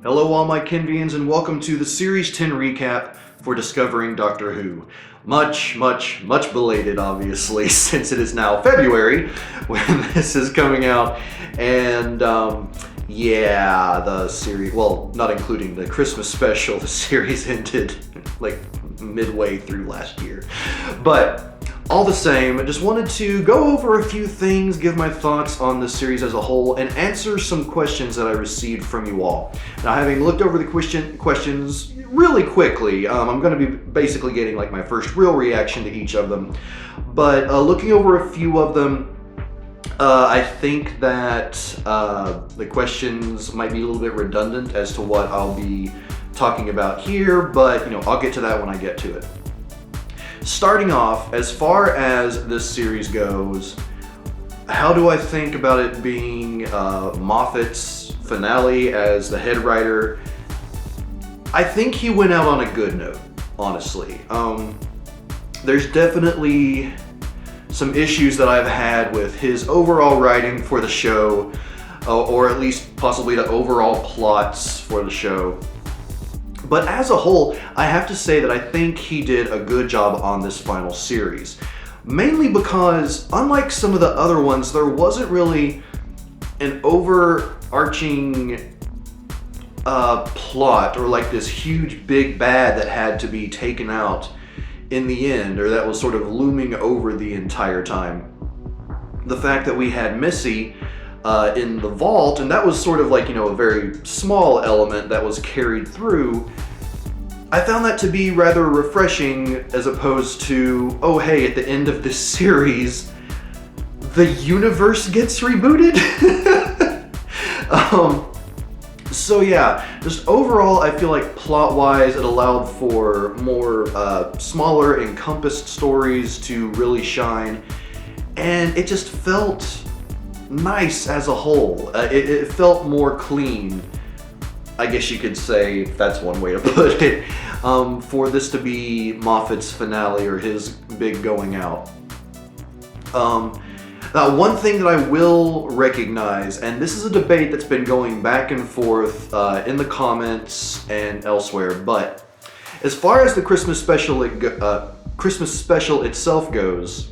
Hello all my Kennvians and welcome to the Series 10 recap for Discovering Doctor Who. Much belated obviously since it is now February when this is coming out, and yeah, the series, well, not including the Christmas special, the series ended like midway through last year. But all the same, I just wanted to go over a few things, give my thoughts on the series as a whole, and answer some questions that I received from you all. Now, having looked over the questions really quickly, I'm going to be basically getting like my first real reaction to each of them. But looking over a few of them, I think that the questions might be a little bit redundant as to what I'll be talking about here, but I'll get to that when I get to it. Starting off, as far as this series goes, how do I think about it being Moffitts Finale as the head writer? I think he went out on a good note, honestly. There's definitely some issues that I've had with his overall writing for the show, or at least possibly the overall plots for the show. But as a whole, I have to say that I think he did a good job on this final series. Mainly because, unlike some of the other ones, there wasn't really an overarching plot or like this huge big bad that had to be taken out in the end, or that was sort of looming over the entire time. The fact that we had Missy in the vault, and that was sort of like, a very small element that was carried through. I found that to be rather refreshing, as opposed to, oh hey, at the end of this series, the universe gets rebooted? So yeah, just overall, I feel like plot-wise, it allowed for more smaller, encompassed stories to really shine, and it just felt nice as a whole. It felt more clean, I guess you could say, if that's one way to put it, for this to be Moffitts Finale, or his big going out. Now, one thing that I will recognize, and this is a debate that's been going back and forth in the comments and elsewhere, but as far as the Christmas special itself goes,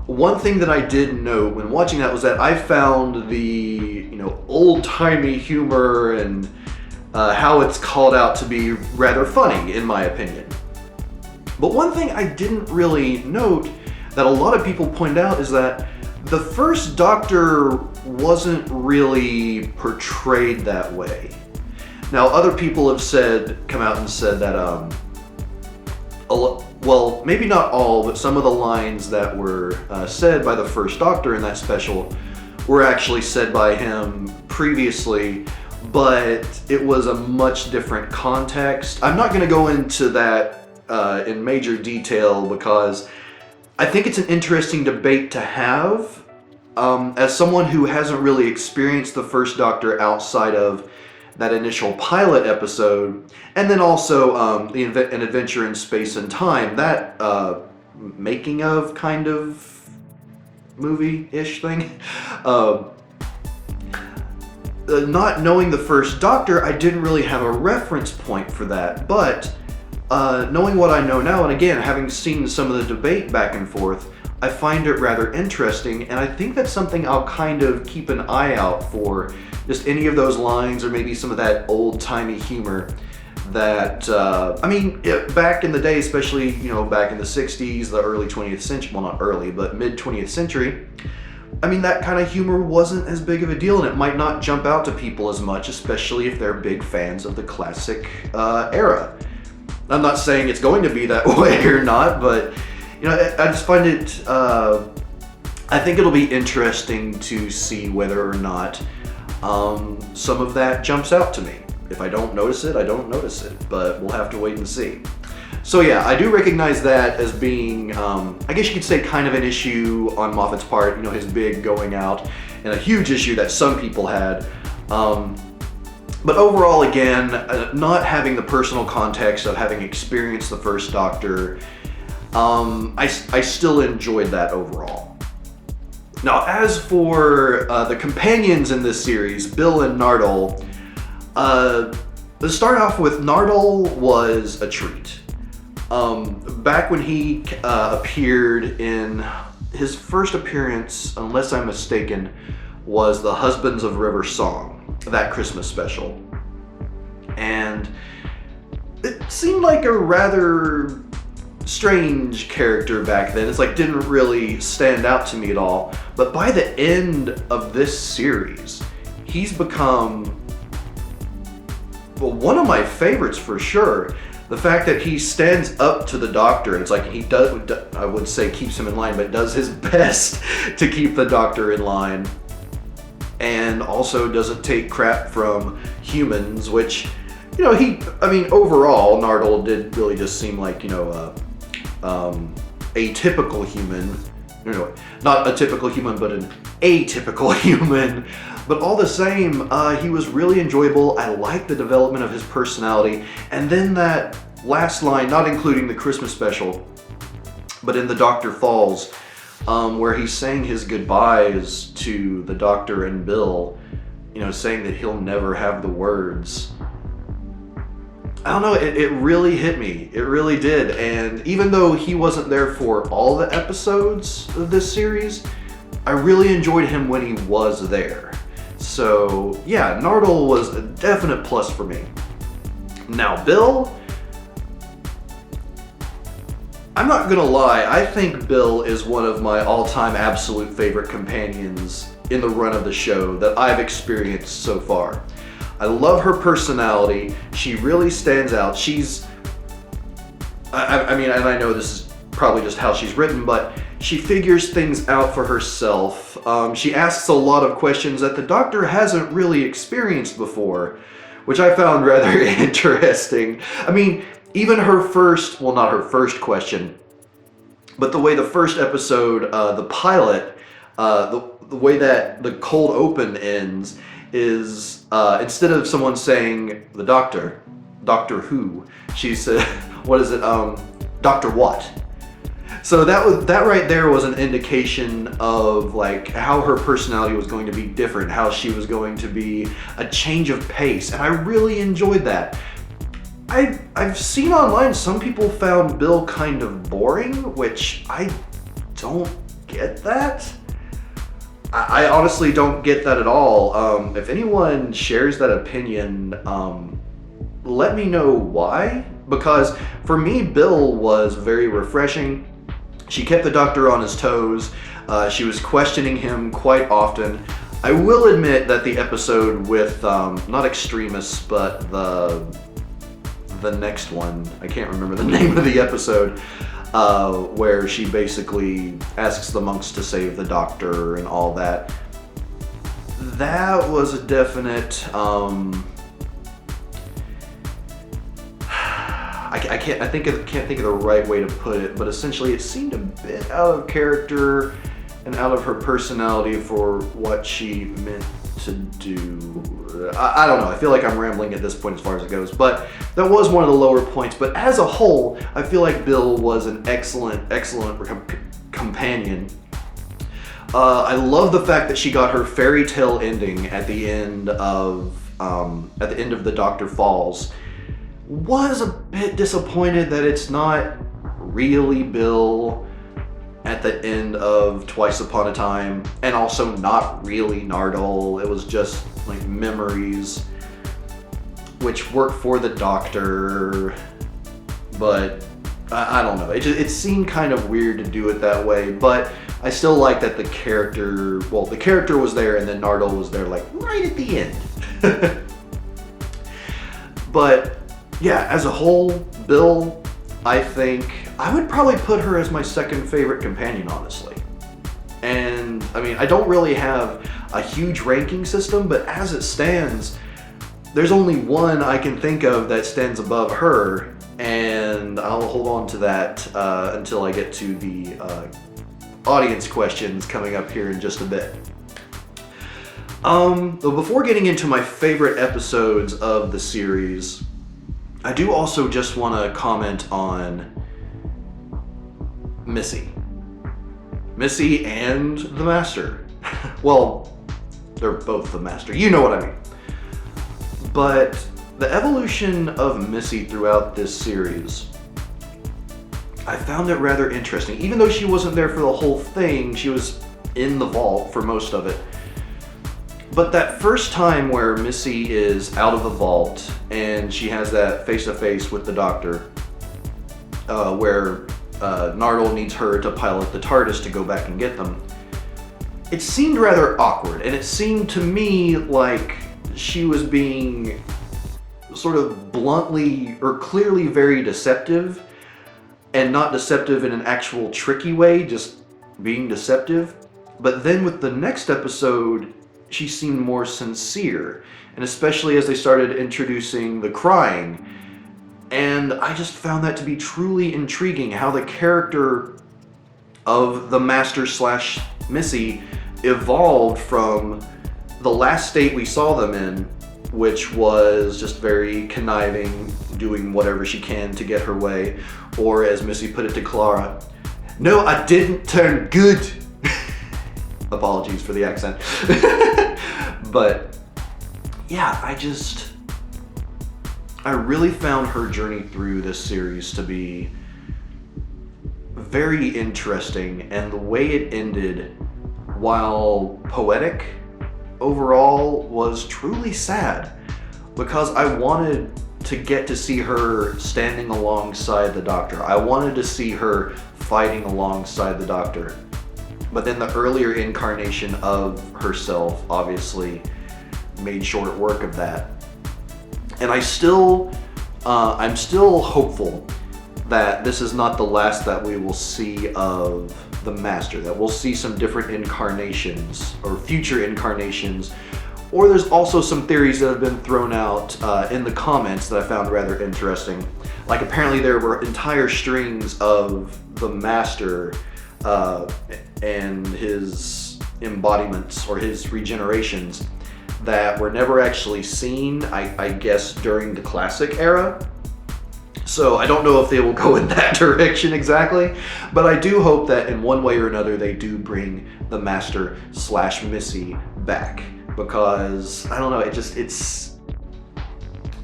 one thing that I did note when watching that was that I found the old-timey humor and how it's called out to be rather funny, in my opinion. But one thing I didn't really note that a lot of people pointed out is that the first Doctor wasn't really portrayed that way. Now, other people have come out and said that well, maybe not all, but some of the lines that were said by the first Doctor in that special were actually said by him previously, but it was a much different context. I'm not going to go into that in major detail because I think it's an interesting debate to have. As someone who hasn't really experienced the first Doctor outside of that initial pilot episode, and then also An Adventure in Space and Time, that making of kind of movie-ish thing. Not knowing the first Doctor, I didn't really have a reference point for that, but knowing what I know now, and again, having seen some of the debate back and forth, I find it rather interesting, and I think that's something I'll kind of keep an eye out for, just any of those lines, or maybe some of that old-timey humor that, back in the day, especially, back in the 60s, the early 20th century, well, not early, but mid-20th century, that kind of humor wasn't as big of a deal, and it might not jump out to people as much, especially if they're big fans of the classic era. I'm not saying it's going to be that way or not, but I just find it, I think it'll be interesting to see whether or not some of that jumps out to me. If I don't notice it, I don't notice it, but we'll have to wait and see. So yeah, I do recognize that as being, I guess you could say, kind of an issue on Moffitt's part, his big going out, and a huge issue that some people had. But overall, again, not having the personal context of having experienced the first Doctor, I still enjoyed that overall. Now, as for the companions in this series, Bill and Nardole, let's start off with Nardole was a treat. Back when he appeared in his first appearance, unless I'm mistaken, was the Husbands of River Song, that Christmas special. And it seemed like a rather strange character back then. It's like didn't really stand out to me at all. But by the end of this series, he's become, well, one of my favorites for sure. The fact that he stands up to the Doctor, and it's like he does, I would say keeps him in line, but does his best to keep the Doctor in line. And also doesn't take crap from humans, which, you know, overall, Nardole did really just seem like, a typical human. No, not a typical human, but an atypical human. But all the same, he was really enjoyable. I liked the development of his personality. And then that last line, not including the Christmas special, but in The Doctor Falls, where he's saying his goodbyes to the Doctor and Bill, saying that he'll never have the words. I don't know, it really hit me. It really did. And even though he wasn't there for all the episodes of this series, I really enjoyed him when he was there. So yeah, Nardole was a definite plus for me. Now Bill, I'm not gonna lie, I think Bill is one of my all-time absolute favorite companions in the run of the show that I've experienced so far. I love her personality. She really stands out. I mean, and I know this is probably just how she's written, but she figures things out for herself. She asks a lot of questions that the Doctor hasn't really experienced before, which I found rather interesting. I mean, even her first, well, not her first question, but the way the first episode, the pilot, the way that the cold open ends is, instead of someone saying the Doctor Who, she said, what is it, Dr. What? So that right there was an indication of like how her personality was going to be different, how she was going to be a change of pace, and I really enjoyed that. I've seen online some people found Bill kind of boring, which I don't get that. I honestly don't get that at all. If anyone shares that opinion, let me know why. Because for me, Bill was very refreshing. She kept the Doctor on his toes. She was questioning him quite often. I will admit that the episode with, not Extremis, but the next one, I can't remember the name of the episode, where she basically asks the monks to save the Doctor and all that. That was a definite, I can't think of the right way to put it, but essentially it seemed a bit out of character and out of her personality for what she meant to do. I don't know, I feel like I'm rambling at this point as far as it goes, but that was one of the lower points. But as a whole, I feel like Bill was an excellent companion. I love the fact that she got her fairy tale ending at the end of The Doctor Falls. Was a bit disappointed that it's not really Bill at the end of Twice Upon a Time, and also not really Nardole. It was just like memories, which worked for the Doctor, but I don't know. It seemed kind of weird to do it that way, but I still like that the character was there, and then Nardole was there like right at the end. But yeah, as a whole, Bill, I think I would probably put her as my second favorite companion, honestly. And I mean, I don't really have a huge ranking system, but as it stands, there's only one I can think of that stands above her, and I'll hold on to that until I get to the audience questions coming up here in just a bit. But before getting into my favorite episodes of the series, I do also just want to comment on Missy Missy and the Master. Well, they're both the Master. You know what I mean. But the evolution of Missy throughout this series, I found it rather interesting. Even though she wasn't there for the whole thing, she was in the vault for most of it. But that first time where Missy is out of the vault and she has that face-to-face with the Doctor, where Nardole needs her to pilot the TARDIS to go back and get them, it seemed rather awkward, and it seemed to me like she was being sort of bluntly or clearly very deceptive, and not deceptive in an actual tricky way, just being deceptive. But then with the next episode, she seemed more sincere, and especially as they started introducing the crying. And I just found that to be truly intriguing, how the character of the Master / Missy evolved from the last state we saw them in, which was just very conniving, doing whatever she can to get her way, or as Missy put it to Clara, "No, I didn't turn good." Apologies for the accent. But yeah, I really found her journey through this series to be very interesting, and the way it ended, while poetic, overall was truly sad, because I wanted to get to see her standing alongside the Doctor. I wanted to see her fighting alongside the Doctor. But then the earlier incarnation of herself obviously made short work of that. And I'm still hopeful that this is not the last that we will see of the Master, that we'll see some different incarnations or future incarnations. Or there's also some theories that have been thrown out in the comments that I found rather interesting. Like, apparently there were entire strings of the Master and his embodiments or his regenerations that were never actually seen, I guess, during the classic era. So I don't know if they will go in that direction exactly, but I do hope that in one way or another they do bring the Master / Missy back, because I don't know,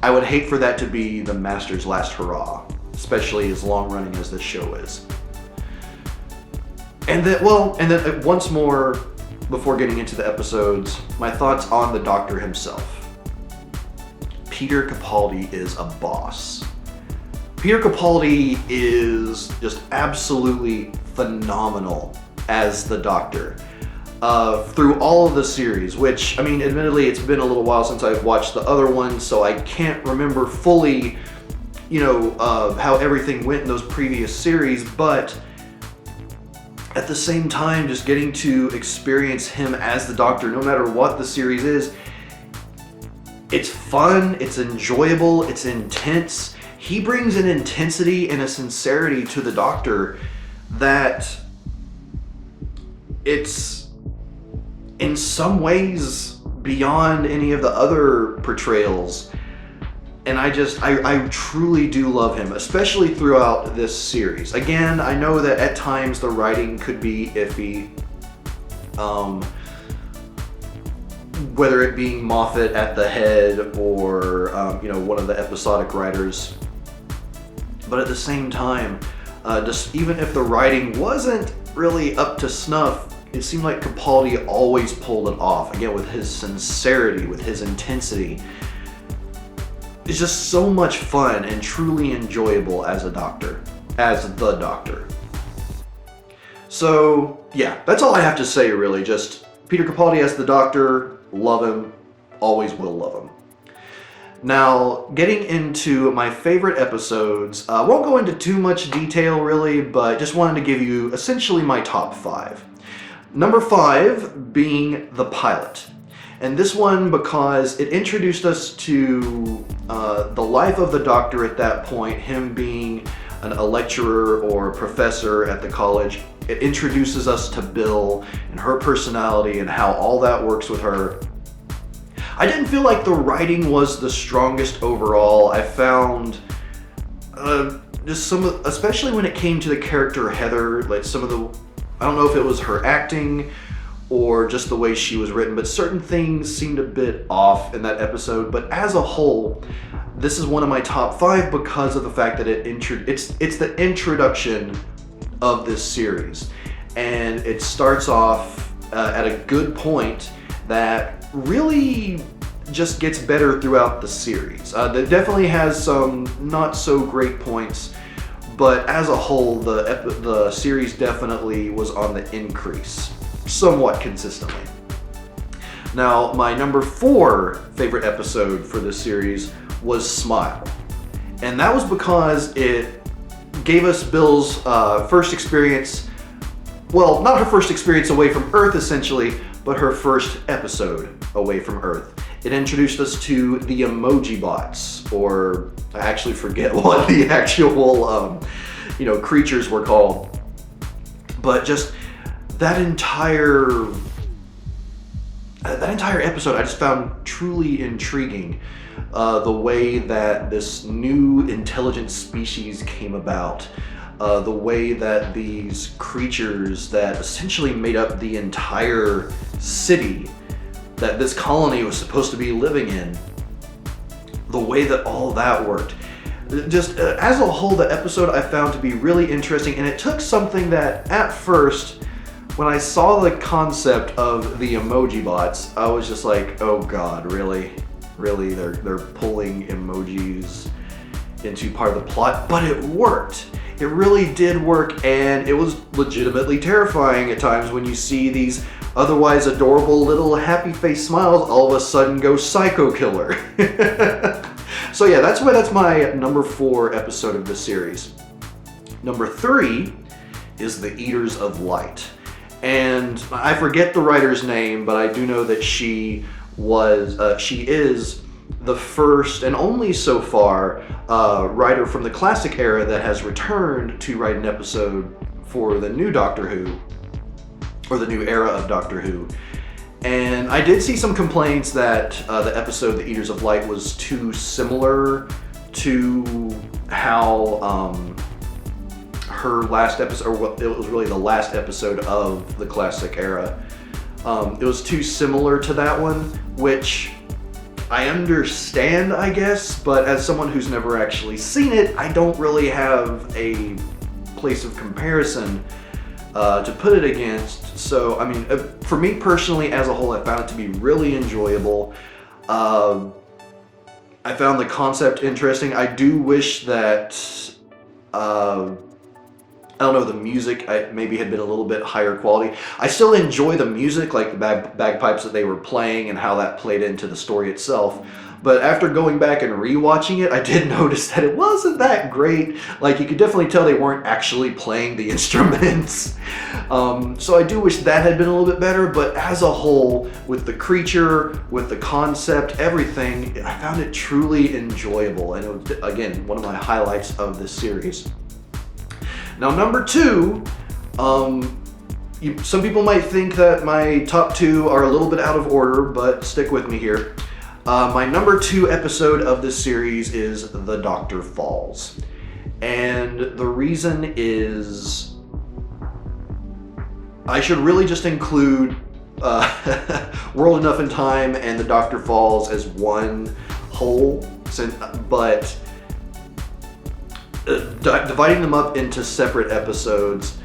I would hate for that to be the Master's last hurrah, especially as long running as this show is. And then once more, before getting into the episodes, my thoughts on the Doctor himself. Peter Capaldi is a boss. Peter Capaldi is just absolutely phenomenal as the Doctor. Through all of the series, which, I mean, admittedly, it's been a little while since I've watched the other ones, so I can't remember fully, how everything went in those previous series, but at the same time, just getting to experience him as the Doctor, no matter what the series is, it's fun, it's enjoyable, it's intense. He brings an intensity and a sincerity to the Doctor that it's in some ways beyond any of the other portrayals. And I truly do love him, especially throughout this series. Again, I know that at times the writing could be iffy. Whether it being Moffat at the head or, one of the episodic writers. But at the same time, just even if the writing wasn't really up to snuff, it seemed like Capaldi always pulled it off. Again, with his sincerity, with his intensity. It's just so much fun and truly enjoyable as the Doctor. So, yeah, that's all I have to say, really. Just Peter Capaldi as the Doctor, love him, always will love him. Now, getting into my favorite episodes, I won't go into too much detail, really, but just wanted to give you essentially my top 5. Number 5 being the pilot. And this one because it introduced us to the life of the Doctor at that point, him being a lecturer or a professor at the college. It introduces us to Bill and her personality and how all that works with her. I didn't feel like the writing was the strongest overall. I found just especially when it came to the character Heather, like some of the I don't know if it was her acting or just the way she was written, but certain things seemed a bit off in that episode. But as a whole, this is one of my top 5 because of the fact that it's the introduction of this series, and it starts off at a good point that really just gets better throughout the series. It definitely has some not so great points, but as a whole, the series definitely was on the increase, somewhat consistently. Now, my number 4 favorite episode for this series was Smile. And that was because it gave us Bill's first experience, well, not her first experience away from Earth essentially, but her first episode away from Earth. It introduced us to the emoji bots, or I actually forget what the actual creatures were called. But just that entire episode I just found truly intriguing. The way that this new intelligent species came about, the way that these creatures that essentially made up the entire city that this colony was supposed to be living in, the way that all that worked. Just as a whole, the episode I found to be really interesting, and it took something that at first, when I saw the concept of the emoji bots, I was just like, oh God, really? Really, they're pulling emojis into part of the plot, but it worked. It really did work, and it was legitimately terrifying at times when you see these otherwise adorable little happy face smiles all of a sudden go psycho killer. So yeah, that's my number 4 episode of this series. Number 3 is The Eaters of Light. And I forget the writer's name, but I do know that she is the first and only so far writer from the classic era that has returned to write an episode for the new Doctor Who, or the new era of Doctor Who. And I did see some complaints that the episode The Eaters of Light was too similar to how her last episode, or it was really the last episode of the classic era. It was too similar to that one, which I understand, I guess, but as someone who's never actually seen it, I don't really have a place of comparison to put it against. So, I mean, for me personally, as a whole, I found it to be really enjoyable. I found the concept interesting. I do wish that, I don't know, the music maybe had been a little bit higher quality. I still enjoy the music, like the bagpipes that they were playing and how that played into the story itself. But after going back and rewatching it, I did notice that it wasn't that great. Like, you could definitely tell they weren't actually playing the instruments. So I do wish that had been a little bit better, but as a whole, with the creature, with the concept, everything, I found it truly enjoyable. And it was, again, one of my highlights of this series. Now, number 2, some people might think that my top 2 are a little bit out of order, but stick with me here. My number 2 episode of this series is The Doctor Falls. And the reason is, I should really just include World Enough in Time and The Doctor Falls as one whole, but dividing them up into separate episodes,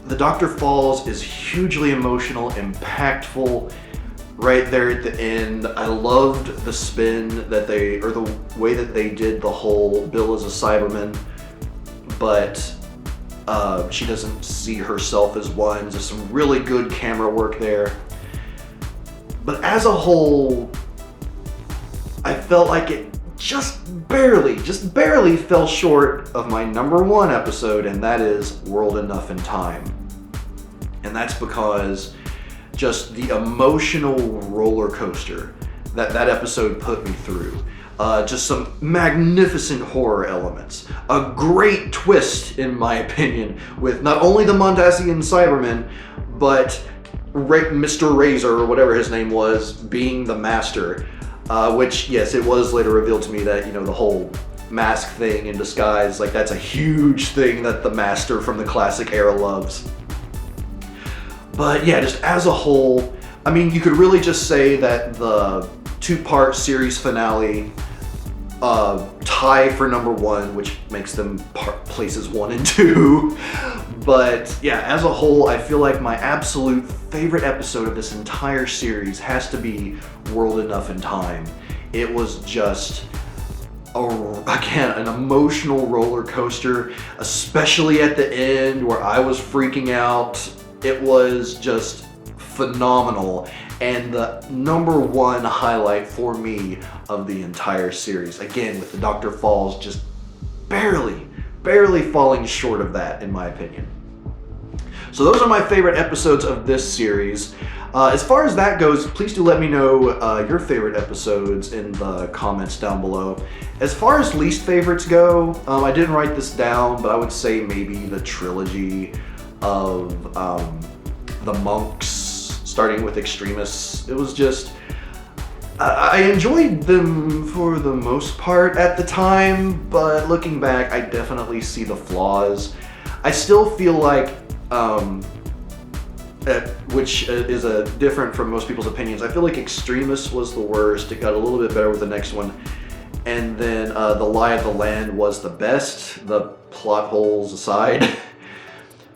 The Doctor Falls is hugely emotional, impactful, right there at the end. I loved the spin that or the way that they did the whole Bill is a Cyberman, but she doesn't see herself as one. There's some really good camera work there. But as a whole, I felt like it just barely fell short of my number 1 episode, and that is World Enough in Time. And that's because just the emotional roller coaster that episode put me through. Just some magnificent horror elements. A great twist, in my opinion, with not only the Mondasian Cybermen, but Mr. Razor, or whatever his name was, being the Master. Which, yes, it was later revealed to me that, the whole mask thing in disguise. Like, that's a huge thing that the Master from the classic era loves. But yeah, just as a whole, I mean, you could really just say that the two-part series finale tie for number one, which makes them places 1 and 2. But yeah, as a whole, I feel like my absolute favorite episode of this entire series has to be World Enough in Time. It was just, again, an emotional roller coaster, especially at the end where I was freaking out. It was just phenomenal, and the number one highlight for me of the entire series. Again, with the Dr. Falls just barely falling short of that, in my opinion. So those are my favorite episodes of this series. As far as that goes, please do let me know your favorite episodes in the comments down below. As far as least favorites go, I didn't write this down, but I would say maybe the trilogy of the monks, starting with Extremis. It was just, I enjoyed them for the most part at the time, but looking back, I definitely see the flaws. I still feel like, which is different from most people's opinions, I feel like Extremis was the worst. It got a little bit better with the next one. And then The Lie of the Land was the best, the plot holes aside.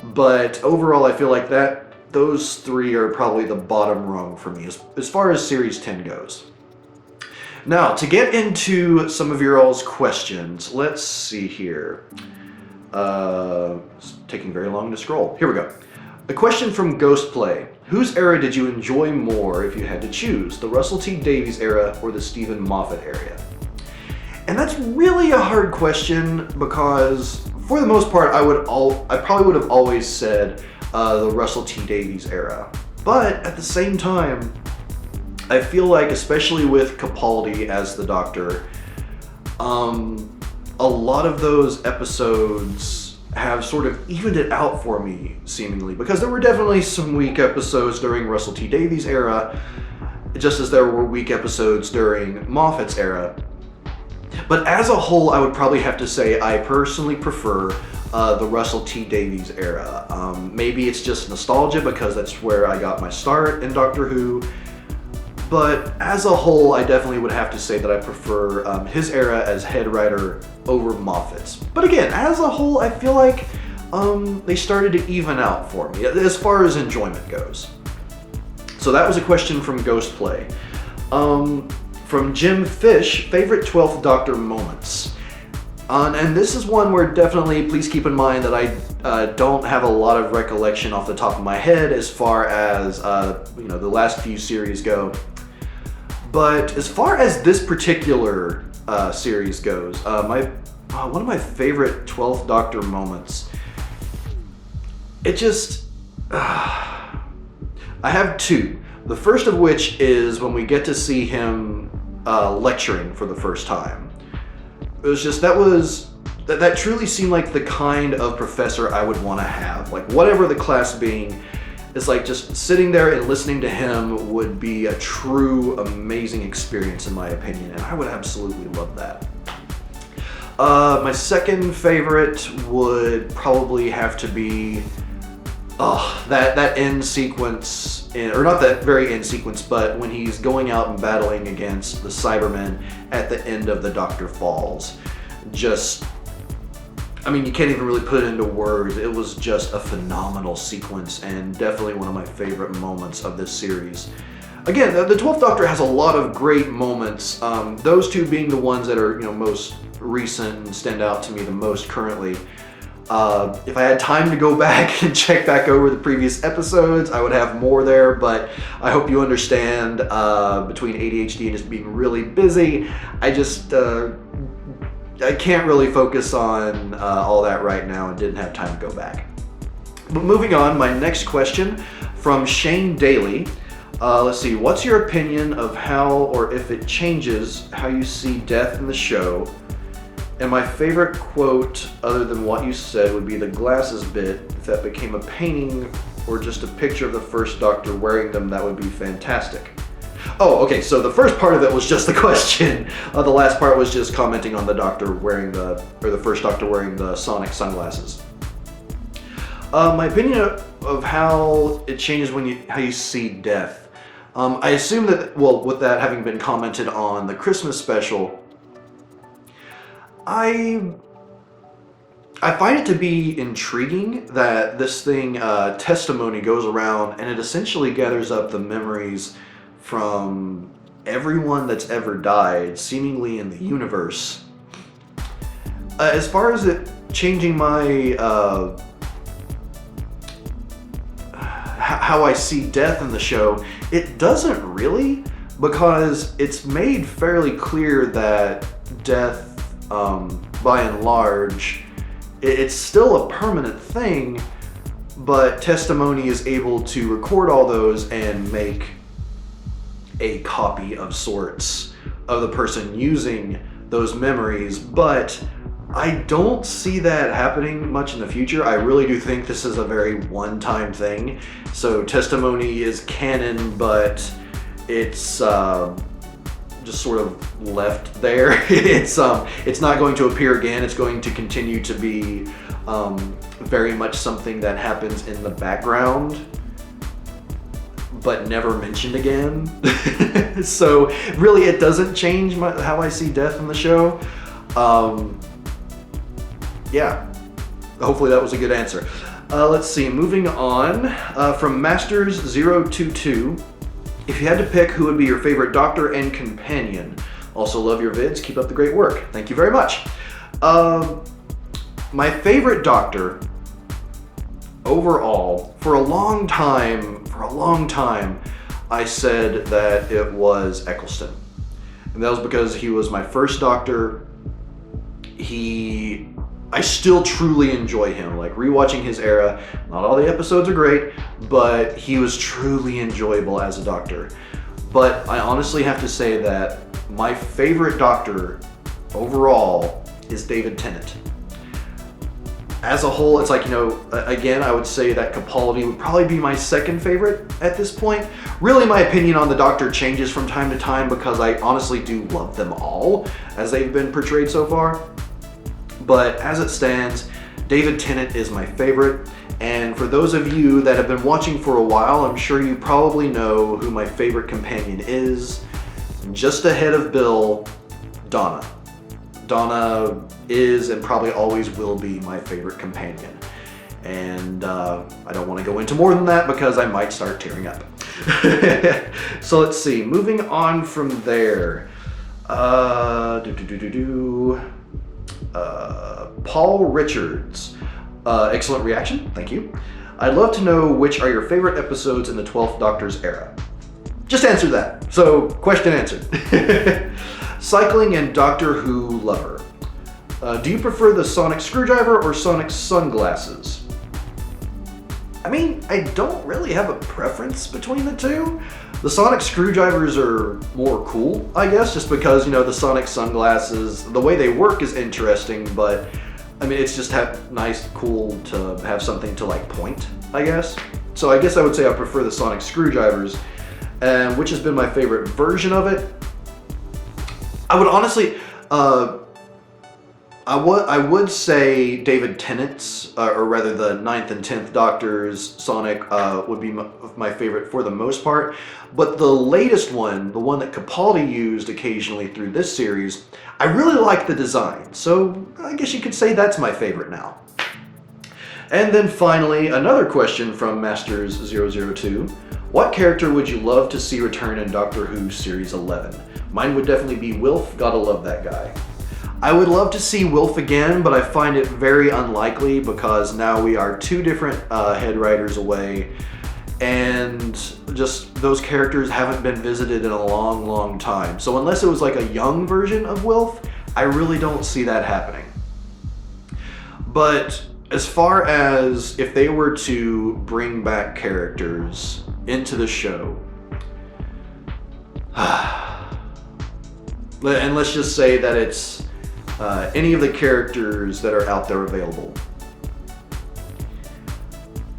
But overall, I feel like those three are probably the bottom rung for me as far as Series 10 goes. Now, to get into some of your all's questions, let's see here. It's taking very long to scroll. Here we go. A question from Ghostplay. Whose era did you enjoy more if you had to choose? The Russell T Davies era or the Stephen Moffat era? And that's really a hard question because, for the most part, I probably would have always said the Russell T Davies era. But at the same time, I feel like, especially with Capaldi as the Doctor, a lot of those episodes have sort of evened it out for me, seemingly, because there were definitely some weak episodes during Russell T Davies' era, just as there were weak episodes during Moffat's era. But as a whole, I would probably have to say I personally prefer the Russell T Davies era. Maybe it's just nostalgia because that's where I got my start in Doctor Who. But as a whole, I definitely would have to say that I prefer his era as head writer over Moffat's. But again, as a whole, I feel like they started to even out for me as far as enjoyment goes. So that was a question from Ghostplay. From Jim Fish, favorite 12th Doctor moments. And this is one where definitely, please keep in mind that I don't have a lot of recollection off the top of my head as far as the last few series go. But as far as this particular series goes, one of my favorite 12th Doctor moments, it just, I have two. The first of which is when we get to see him lecturing for the first time. It was just, that truly seemed like the kind of professor I would want to have. Like, whatever the class being, it's like just sitting there and listening to him would be a true amazing experience, in my opinion, and I would absolutely love that. My second favorite would probably have to be that end sequence, or not that very end sequence, but when he's going out and battling against the Cybermen at the end of the Dr. Falls. Just, I mean, you can't even really put it into words. It was just a phenomenal sequence and definitely one of my favorite moments of this series. Again, the 12th Doctor has a lot of great moments, those two being the ones that are most recent and stand out to me the most currently. If I had time to go back and check back over the previous episodes, I would have more there, but I hope you understand, between ADHD and just being really busy, I can't really focus on all that right now and didn't have time to go back. But moving on, my next question from Shane Daly. Let's see, what's your opinion of how, or if it changes, how you see death in the show? And my favorite quote, other than what you said, would be the glasses bit. If that became a painting or just a picture of the first Doctor wearing them, that would be fantastic. Oh, okay, so the first part of it was just the question. The last part was just commenting on the Doctor wearing the first Doctor wearing the Sonic sunglasses. My opinion of how it changes how you see death. I assume that, well, with that having been commented on the Christmas special, I find it to be intriguing that this thing, testimony, goes around and it essentially gathers up the memories from everyone that's ever died, seemingly in the universe. As far as it changing my how I see death in the show, it doesn't really, because it's made fairly clear that death, by and large, it's still a permanent thing, but testimony is able to record all those and make a copy of sorts of the person using those memories. But I don't see that happening much in the future. I really do think this is a very one-time thing. So testimony is canon, but it's just sort of left there. It's not going to appear again. It's going to continue to be very much something that happens in the background, but never mentioned again. So really, it doesn't change how I see death in the show. Yeah, hopefully that was a good answer. Let's see, moving on, from Masters022, if you had to pick who would be your favorite Doctor and companion. Also love your vids, keep up the great work. Thank you very much. My favorite Doctor overall, for a long time, I said that it was Eccleston. And that was because he was my first Doctor. I still truly enjoy him. Like, rewatching his era, not all the episodes are great, but he was truly enjoyable as a Doctor. But I honestly have to say that my favorite Doctor overall is David Tennant. As a whole, it's like, again, I would say that Capaldi would probably be my second favorite at this point. Really, my opinion on the Doctor changes from time to time because I honestly do love them all as they've been portrayed so far. But as it stands, David Tennant is my favorite. And for those of you that have been watching for a while, I'm sure you probably know who my favorite companion is. Just ahead of Bill, Donna. Donna is and probably always will be my favorite companion. And I don't want to go into more than that because I might start tearing up. So let's see, moving on from there. Paul Richards. Excellent reaction, thank you. I'd love to know which are your favorite episodes in the 12th Doctor's era. Just answer that. So, question answered. Cycling and Doctor Who lover. Do you prefer the Sonic screwdriver or Sonic sunglasses? I mean, I don't really have a preference between the two. The Sonic screwdrivers are more cool, I guess, just because, the Sonic sunglasses, the way they work is interesting, but I mean, it's just cool to have something to point, I guess. So I guess I would say I prefer the Sonic screwdrivers, and which has been my favorite version of it. I would honestly, I would say David Tennant's, or rather the 9th and 10th Doctor's Sonic would be my favorite for the most part. But the latest one, the one that Capaldi used occasionally through this series, I really like the design. So I guess you could say that's my favorite now. And then finally, another question from Masters002. What character would you love to see return in Doctor Who Series 11? Mine would definitely be Wilf. Gotta love that guy. I would love to see Wilf again, but I find it very unlikely because now we are 2 different head writers away, and just those characters haven't been visited in a long, long time. So unless it was like a young version of Wilf, I really don't see that happening. But as far as if they were to bring back characters into the show, and let's just say that it's any of the characters that are out there available.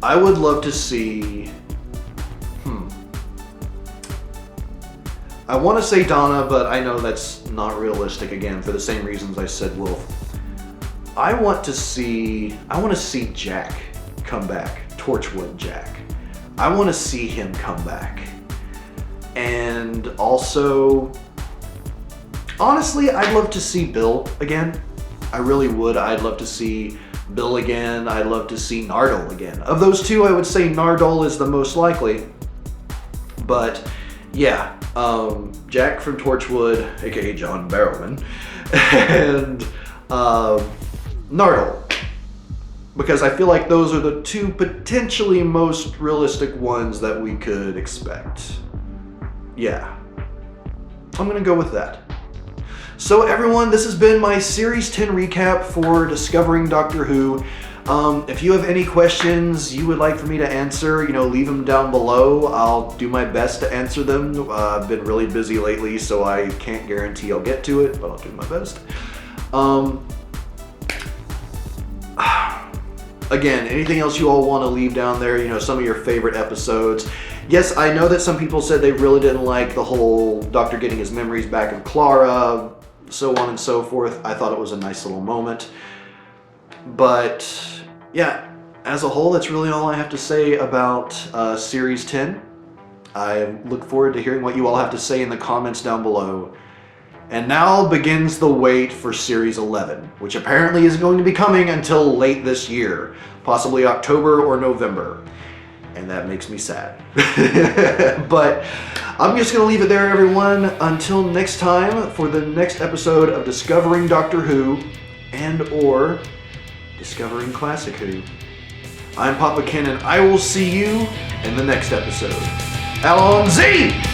I would love to see, I want to say Donna, but I know that's not realistic again for the same reasons I said Wolf. I want to see Jack come back, Torchwood Jack. I want to see him come back. And also, honestly, I'd love to see Bill again. I really would. I'd love to see Bill again. I'd love to see Nardole again. Of those two, I would say Nardole is the most likely. But yeah, Jack from Torchwood, aka John Barrowman, and Nardole. Because I feel like those are the two potentially most realistic ones that we could expect. Yeah, I'm gonna go with that. So everyone, this has been my Series 10 recap for Discovering Doctor Who. If you have any questions you would like for me to answer, leave them down below. I'll do my best to answer them. I've been really busy lately, so I can't guarantee I'll get to it, but I'll do my best. Again, anything else you all want to leave down there, some of your favorite episodes. Yes, I know that some people said they really didn't like the whole Doctor getting his memories back of Clara, so on and so forth. I thought it was a nice little moment. But yeah, as a whole, that's really all I have to say about Series 10. I look forward to hearing what you all have to say in the comments down below. And now begins the wait for Series 11, which apparently is going to be coming until late this year, possibly October or November. And that makes me sad. But I'm just going to leave it there, everyone. Until next time, for the next episode of Discovering Doctor Who and/or Discovering Classic Who. I'm Papa Ken, and I will see you in the next episode. Allons-y!